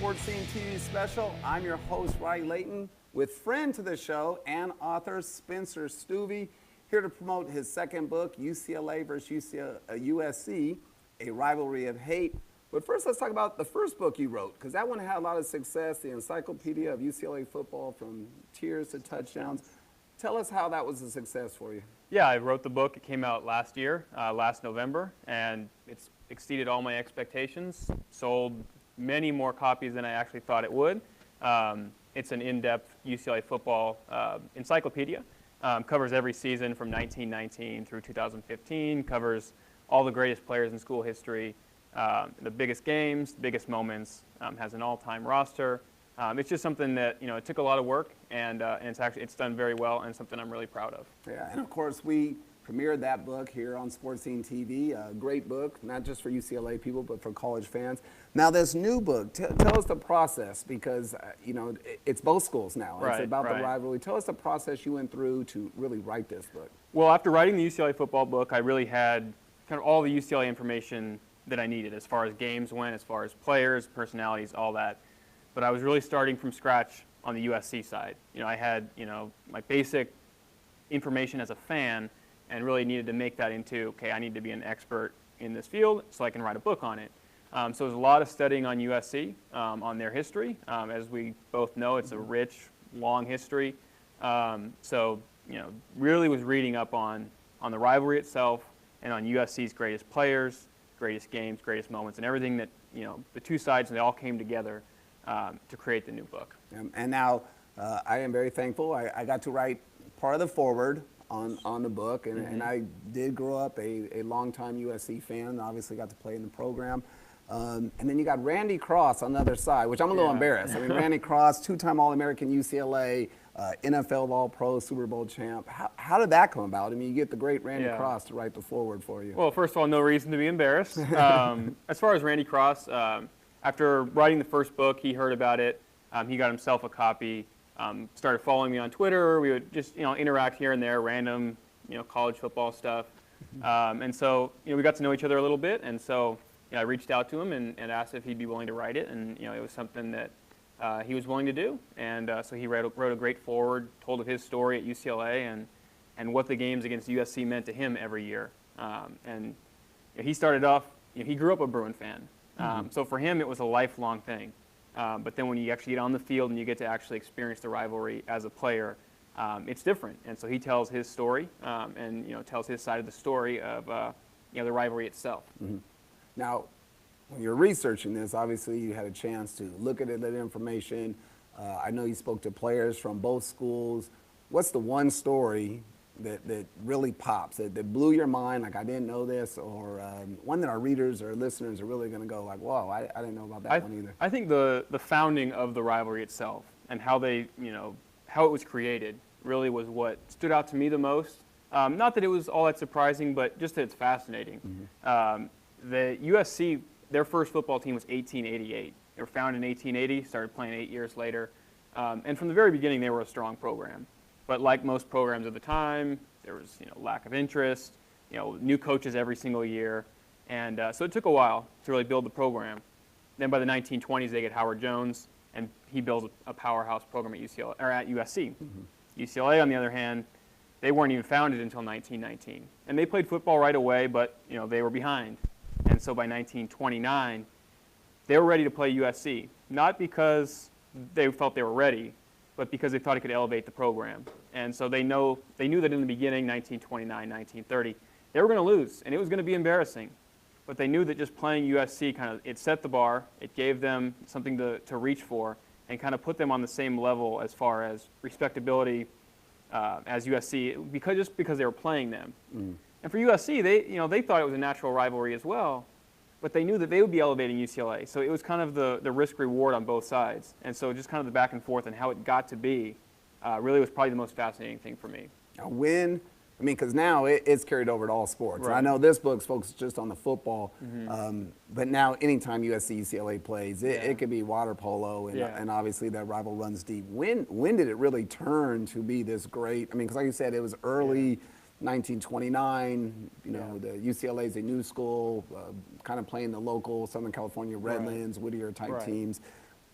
Sports Scene TV special. I'm your host, Roddy Layton, with friend to the show and author Spencer Stueve, here to promote his second book, UCLA versus USC, A Rivalry of Hate. But first, let's talk about the first book you wrote, because that one had a lot of success, the Encyclopedia of UCLA Football from Tears to Touchdowns. Tell us how that was a success for you. Yeah, I wrote the book. It came out last year, last November, and it's exceeded all my expectations. Sold many more copies than I actually thought it would. It's an in-depth UCLA football encyclopedia. Covers every season from 1919 through 2015, covers all the greatest players in school history, the biggest games, biggest moments, has an all-time roster. It's just something that, it took a lot of work, and it's done very well, and something I'm really proud of. Yeah, and of course we premiered that book here on Sportscenetv. A great book, not just for UCLA people, but for college fans. Now this new book, tell us the process, because it's both schools now. Right, it's about right. the rivalry. Tell us the process you went through to really write this book. Well, after writing the UCLA football book, I really had kind of all the UCLA information that I needed, as far as games went, as far as players, personalities, all that. But I was really starting from scratch on the USC side. I had, my basic information as a fan, and really needed to make that into, okay, I need to be an expert in this field so I can write a book on it. So there's a lot of studying on USC, on their history. As we both know, it's a rich, long history. So, really was reading up on the rivalry itself and on USC's greatest players, greatest games, greatest moments, and everything that, the two sides, they all came together to create the new book. And now I am very thankful. I got to write part of the foreword on the book, and I did grow up a longtime USC fan. Obviously got to play in the program. And then you got Randy Cross on the other side, which I'm a little embarrassed. I mean, Randy Cross, two-time All-American UCLA, NFL All-Pro, Super Bowl champ. How did that come about? I mean, you get the great Randy Cross to write the foreword for you. Well, first of all, no reason to be embarrassed. As far as Randy Cross, after writing the first book, he heard about it. He got himself a copy. Started following me on Twitter. We would just interact here and there, random college football stuff. And so we got to know each other a little bit. And so I reached out to him and asked if he'd be willing to write it. And it was something that he was willing to do. And so he wrote a great foreword, told of his story at UCLA and what the games against USC meant to him every year. And he started off. He grew up a Bruin fan. So for him, it was a lifelong thing. But then when you actually get on the field and you get to actually experience the rivalry as a player, it's different. And so he tells his story and tells his side of the story of the rivalry itself. Now, when you're researching this, obviously you had a chance to look at that information. I know you spoke to players from both schools. What's the one story that really pops, that blew your mind, like I didn't know this, or one that our readers or listeners are really going to go like, whoa, I didn't know about that one either? I think the founding of the rivalry itself and how they, how it was created really was what stood out to me the most. Not that it was all that surprising, but just that it's fascinating. The USC, their first football team was 1888. They were founded in 1880, started playing 8 years later. And from the very beginning, they were a strong program. But like most programs of the time, there was lack of interest, new coaches every single year, and so it took a while to really build the program. Then by the 1920s, they get Howard Jones, and he builds a powerhouse program at UCLA or at USC. UCLA, on the other hand, they weren't even founded until 1919, and they played football right away, but they were behind, and so by 1929, they were ready to play USC, not because they felt they were ready, but because they thought it could elevate the program. And so they knew that in the beginning, 1929, 1930, they were going to lose, and it was going to be embarrassing. But they knew that just playing USC it set the bar, it gave them something to reach for, and kind of put them on the same level as far as respectability as USC, because they were playing them. And for USC, they thought it was a natural rivalry as well, but they knew that they would be elevating UCLA. So it was kind of the risk-reward on both sides. And so just kind of the back and forth and how it got to be really was probably the most fascinating thing for me. Now because now it's carried over to all sports. Right. I know this book's focused just on the football, but now anytime USC, UCLA plays, it could be water polo, and obviously that rival runs deep. When did it really turn to be this great? I mean, because like you said, it was early 1929, the UCLA's a new school, kind of playing the local Southern California Redlands, Whittier type teams.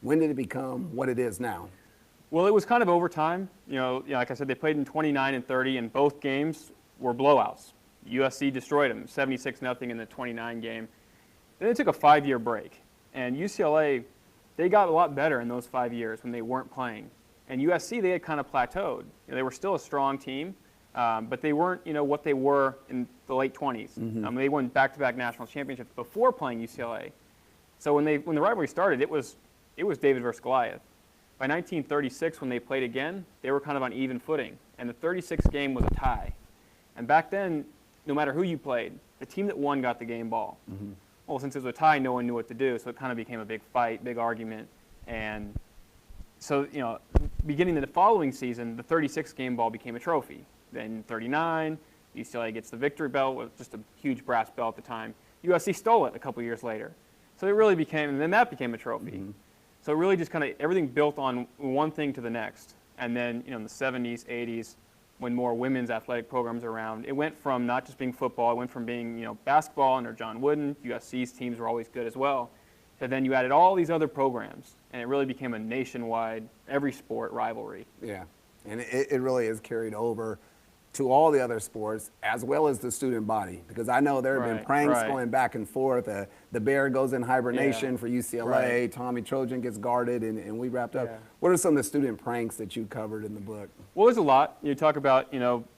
when did it become what it is now? Well, it was kind of overtime. Like I said, they played in 29 and 30, and both games were blowouts. USC destroyed them, 76-0 in the 29 game. Then it took a 5-year break, and UCLA, they got a lot better in those 5 years when they weren't playing. And USC, they had kind of plateaued. They were still a strong team, but they weren't, what they were in the late 20s. They won back-to-back national championships before playing UCLA. So when the rivalry started, it was David versus Goliath. By 1936, when they played again, they were kind of on even footing, and the 36th game was a tie. And back then, no matter who you played, the team that won got the game ball. Well, since it was a tie, no one knew what to do, so it kind of became a big fight, big argument. And so, beginning the following season, the 36th game ball became a trophy. Then 39, UCLA gets the victory belt, with just a huge brass belt at the time. USC stole it a couple years later. So it really became, and then that became a trophy. So it really just kind of, everything built on one thing to the next. And then, in the 70s, 80s, when more women's athletic programs were around, it went from not just being football, it went from being, basketball under John Wooden. USC's teams were always good as well. But then you added all these other programs, and it really became a nationwide, every sport rivalry. Yeah, and it really is carried over to all the other sports as well as the student body, because I know there have been pranks going back and forth. The bear goes in hibernation for UCLA, Tommy Trojan gets guarded, and we wrapped up. What are some of the student pranks that you covered in the book? Well, there's a lot. You talk about,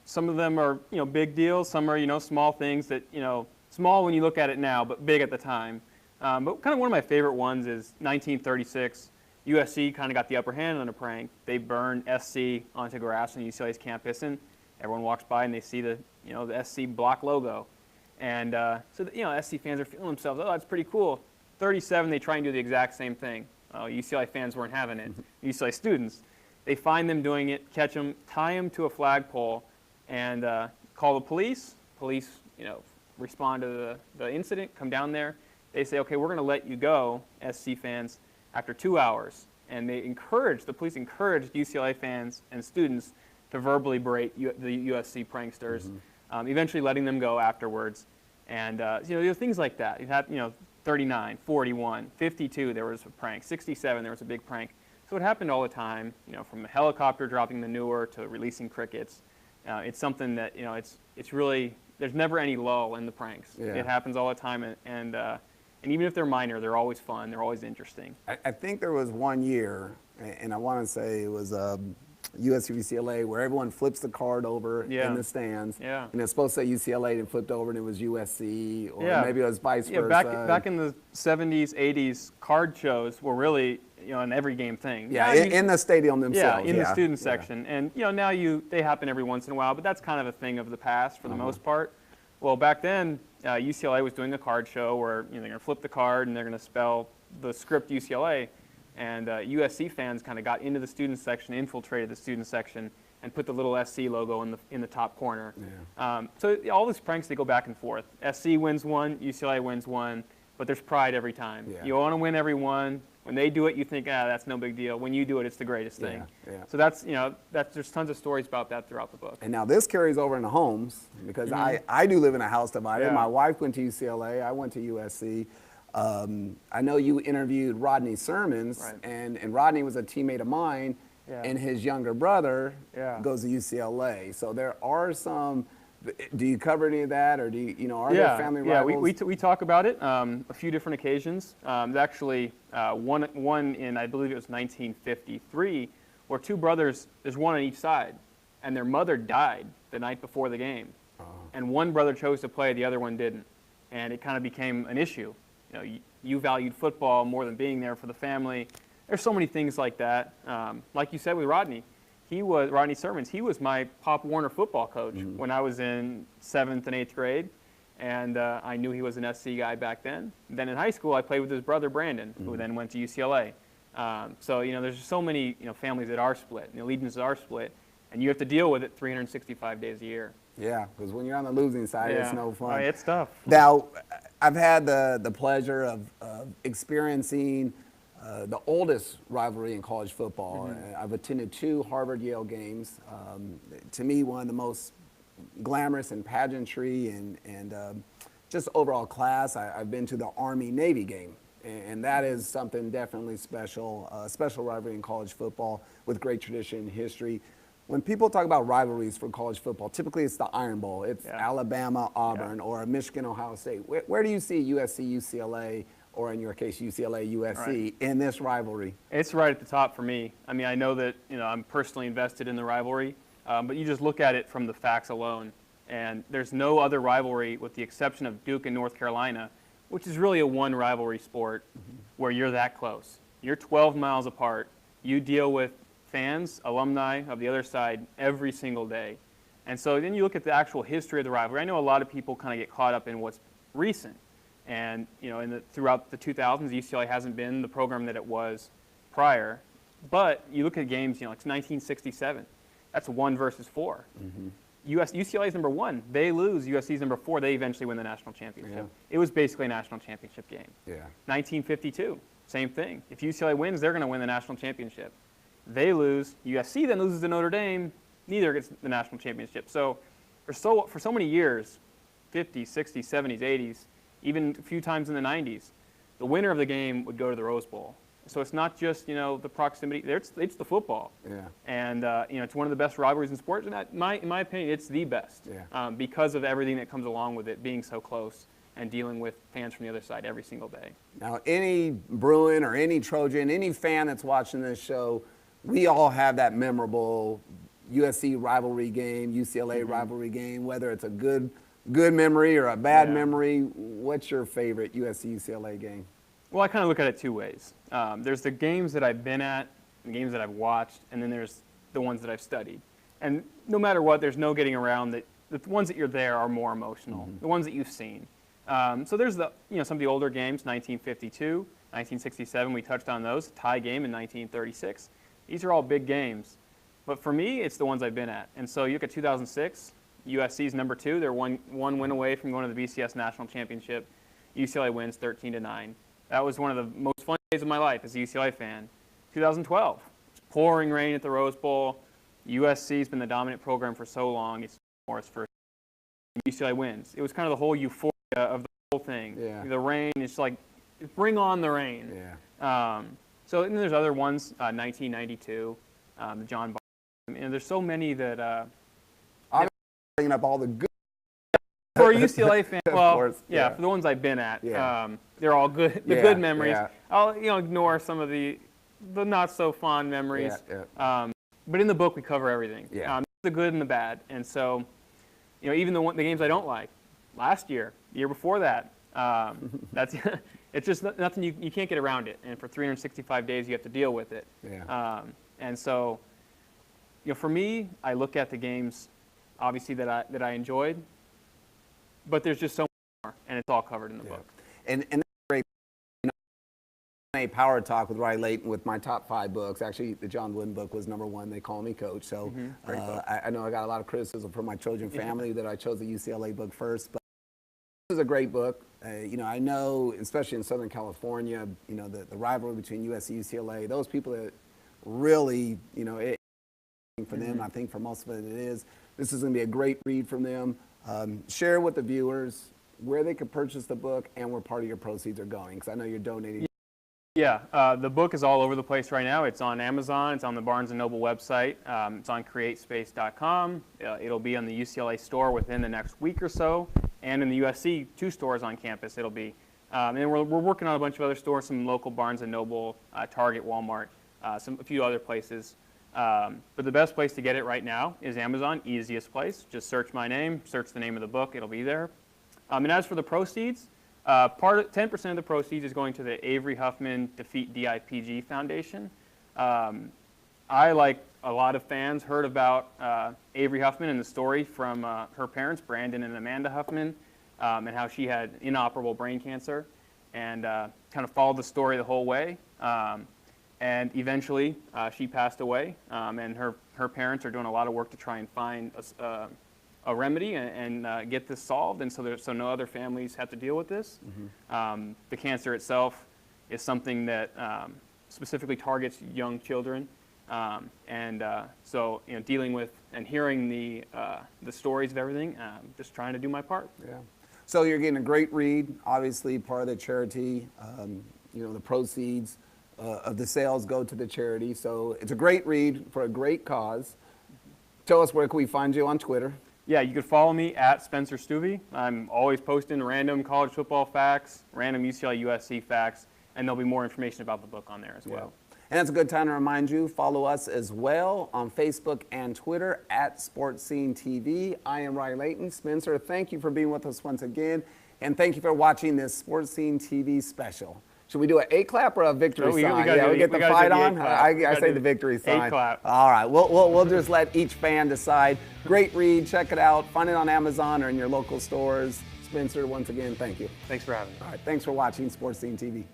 some of them are, big deals. Some are, small things that, small when you look at it now, but big at the time. But kind of one of my favorite ones is 1936. USC kind of got the upper hand on a prank. They burned SC onto grass on UCLA's campus, and everyone walks by and they see the SC block logo. And so SC fans are feeling themselves, oh, that's pretty cool. 37, they try and do the exact same thing. UCLA fans weren't having it. UCLA students, they find them doing it, catch them, tie them to a flagpole, and call the police. Police, respond to the incident, come down there. They say, okay, we're going to let you go, SC fans, after 2 hours. And the police encouraged UCLA fans and students to verbally berate the USC pranksters, eventually letting them go afterwards. And, things like that. You had, 39, 41, 52, there was a prank. 67, there was a big prank. So it happened all the time, from a helicopter dropping manure to releasing crickets. It's something that, it's really, there's never any lull in the pranks. Yeah. It happens all the time, and even if they're minor, they're always fun, they're always interesting. I think there was one year, and I want to say it was USC UCLA, where everyone flips the card over in the stands. Yeah. And it's supposed to say UCLA, and flipped over and it was USC, or maybe it was vice versa. Back in the 70s, 80s, card shows were really, an every game thing. Yeah, in the stadium themselves. Yeah, in the student section. And, now they happen every once in a while, but that's kind of a thing of the past for the most part. Well, back then, UCLA was doing a card show where, they're going to flip the card and they're going to spell the script UCLA. And USC fans kind of got into the student section, infiltrated the student section, and put the little SC logo in the top corner. Yeah. So all these pranks, they go back and forth. SC wins one, UCLA wins one, but there's pride every time. Yeah. You want to win every one. When they do it, you think, that's no big deal. When you do it, it's the greatest thing. Yeah. So that's, there's tons of stories about that throughout the book. And now this carries over into homes, because I do live in a house divided. Yeah. My wife went to UCLA. I went to USC. I know you interviewed Rodney Sermons, and Rodney was a teammate of mine, and his younger brother goes to UCLA. So there are some. Do you cover any of that, or are there family rivals? Yeah, we talk about it a few different occasions. There's actually one in, I believe it was 1953, where two brothers, there's one on each side, and their mother died the night before the game, and one brother chose to play, the other one didn't, and it kind of became an issue. You valued football more than being there for the family. There's so many things like that. Like you said with Rodney Sermons, he was my Pop Warner football coach when I was in 7th and 8th grade, and I knew he was an SC guy back then. Then in high school, I played with his brother Brandon, who then went to UCLA. So there's so many families that are split, and the allegiances are split, and you have to deal with it 365 days a year. Yeah, because when you're on the losing side, it's no fun. It's tough. Now, I've had the pleasure of experiencing the oldest rivalry in college football. I've attended 2 Harvard-Yale games. To me, one of the most glamorous in pageantry and just overall class. I've been to the Army-Navy game. And that is something definitely special, special rivalry in college football with great tradition and history. When people talk about rivalries for college football, typically it's the Iron Bowl. It's Alabama, Auburn, or Michigan, Ohio State. Where do you see USC, UCLA, or in your case, UCLA, USC, in this rivalry? It's right at the top for me. I mean, I know that I'm personally invested in the rivalry, but you just look at it from the facts alone, and there's no other rivalry with the exception of Duke and North Carolina, which is really a one rivalry sport where you're that close. You're 12 miles apart. You deal with fans, alumni of the other side every single day. And so then you look at the actual history of the rivalry. I know a lot of people kind of get caught up in what's recent. And throughout the 2000s, UCLA hasn't been the program that it was prior. But you look at games, it's 1967. That's 1 versus 4. UCLA is number 1. They lose. USC is number 4. They eventually win the national championship. Yeah. It was basically a national championship game. Yeah. 1952, same thing. If UCLA wins, they're going to win the national championship. They lose. USC then loses to Notre Dame. Neither gets the national championship. So for so many years, 50s, 60s, 70s, 80s, even a few times in the 90s, the winner of the game would go to the Rose Bowl. So it's not just the proximity. It's the football. Yeah. And it's one of the best rivalries in sports. And in my opinion, it's the best. Yeah. Because of everything that comes along with it, being so close and dealing with fans from the other side every single day. Now, any Bruin or any Trojan, any fan that's watching this show, we all have that memorable USC rivalry game, UCLA rivalry game, whether it's a good memory or a bad memory. What's your favorite USC UCLA game? Well, I kind of look at it two ways. There's the games that I've been at, the games that I've watched, and then there's the ones that I've studied. And no matter what, there's no getting around that the ones that you're there are more emotional, the ones that you've seen. So there's some of the older games, 1952, 1967, we touched on those, tie game in 1936. These are all big games. But for me, it's the ones I've been at. And so you look at 2006, USC's number 2. They're one win away from going to the BCS National Championship. UCLA wins 13-9. That was one of the most fun days of my life as a UCLA fan. 2012, it's pouring rain at the Rose Bowl. USC's been the dominant program for so long. It's Morris first. UCLA wins. It was kind of the whole euphoria of the whole thing. Yeah. The rain, it's like, bring on the rain. Yeah. So and then there's other ones, 1992, the John Barnes. And there's so many that. I'm bringing up all the good. For a UCLA fan, well, course, for the ones I've been at, Yeah. they're all good. The good memories. Yeah. I'll ignore some of the not so fond memories. Yeah. But in the book, we cover everything. Yeah. The good and the bad. And so, even the games I don't like, last year, the year before that, that's it's just nothing you can't get around it. And for 365 days, you have to deal with it. Yeah. And so, for me, I look at the games, obviously that I enjoyed, but there's just so much more, and it's all covered in the book. And that's great. A Power Talk with Roddy Layton with my top 5 books. Actually, the John Wooden book was number 1. They call me coach. So I know I got a lot of criticism from my Trojan family that I chose the UCLA book first. But this is a great book. I know, especially in Southern California, the rivalry between USC and UCLA, those people that really, for them, I think for most of it is. This is going to be a great read from them. Share with the viewers where they could purchase the book and where part of your proceeds are going, because I know you're donating. Yeah, the book is all over the place right now. It's on Amazon. It's on the Barnes & Noble website. It's on createspace.com. It'll be on the UCLA store within the next week or so, and in the USC 2 stores on campus it'll be. And we're working on a bunch of other stores, some local Barnes & Noble, Target, Walmart, a few other places. But the best place to get it right now is Amazon, easiest place. Just search my name, search the name of the book, it'll be there. And as for the proceeds, 10% of the proceeds is going to the Avery Huffman Defeat DIPG Foundation. I, like a lot of fans, heard about Avery Huffman and the story from her parents, Brandon and Amanda Huffman, and how she had inoperable brain cancer, and kind of followed the story the whole way. And eventually, she passed away, and her parents are doing a lot of work to try and find a remedy and get this solved, and so no other families have to deal with this. The cancer itself is something that specifically targets young children, so dealing with and hearing the stories of everything, just trying to do my part. Yeah. So you're getting a great read, obviously part of the charity. the proceeds of the sales go to the charity. So it's a great read for a great cause. Tell us, where can we find you on Twitter? Yeah, you can follow me at Spencer Stueve. I'm always posting random college football facts, random UCLA USC facts, and there'll be more information about the book on there as well. And that's a good time to remind you, follow us as well on Facebook and Twitter at Sportscenetv. I am Roddy Layton. Spencer, thank you for being with us once again, and thank you for watching this Sportscenetv special. Should we do an 8 clap or a victory sign? We get the fight on? I say the victory sign. 8 clap. All right, we'll just let each fan decide. Great read, check it out. Find it on Amazon or in your local stores. Spencer, once again, thank you. Thanks for having me. All right, thanks for watching Sportscenetv.